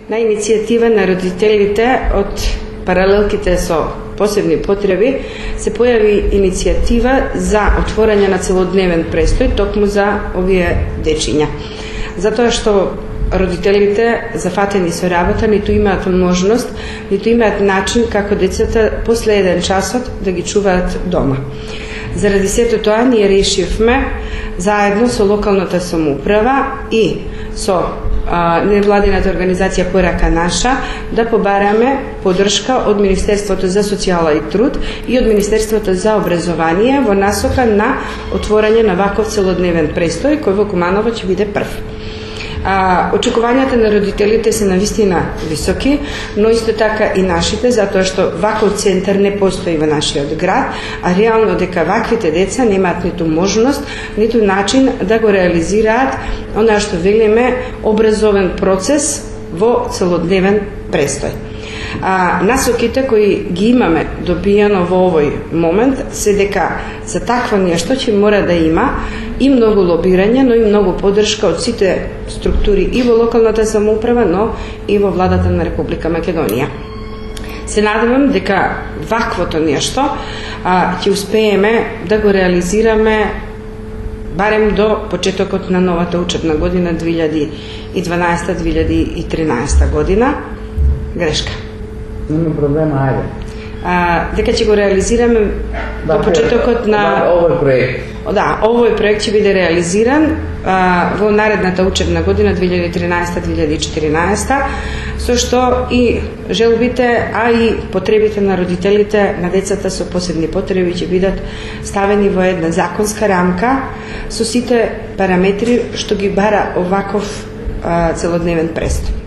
На иницијатива на родителите од паралелките со посебни потреби се појави иницијатива за отворање на целодневен престој токму за овие дечиња. Затоа што родителите зафатени со работа ниту имаат можност, ниту имаат начин како децата после еден часот да ги чуваат дома. Заради сето тоа ние решивме заедно со локалната самоуправа и со невладината организација Порака наша да побараме поддршка од Министерството за социјала и труд и од Министерството за образование во насока на отворање на ваков целодневен престој кој во Куманово ќе биде прв. Очекувањата на родителите се навистина високи, но исто така и нашите, затоа што ваков центар не постои во нашиот град, а реално дека ваквите деца немаат ниту можност, ниту начин да го реализираат она што велиме образовен процес во целодневен престој. Насоките кои ги имаме добијано во овој момент се дека за такво нешто ќе мора да има и многу лобирање, но и многу поддршка од сите структури и во локалната самоуправа, но и во владата на Република Македонија. Се надевам дека ваквото нешто ќе успееме да го реализираме барем до почетокот на новата учебна година 2012-2013 година. Грешка. Нема проблема, ајде. Дека ќе го реализираме до почетокот на овој проект. Да, овој проект ќе биде реализиран во наредната учебна година 2013-2014, со што и желбите, а и потребите на родителите на децата со посебни потреби ќе бидат ставени во една законска рамка со сите параметри што ги бара оваков целодневен престој.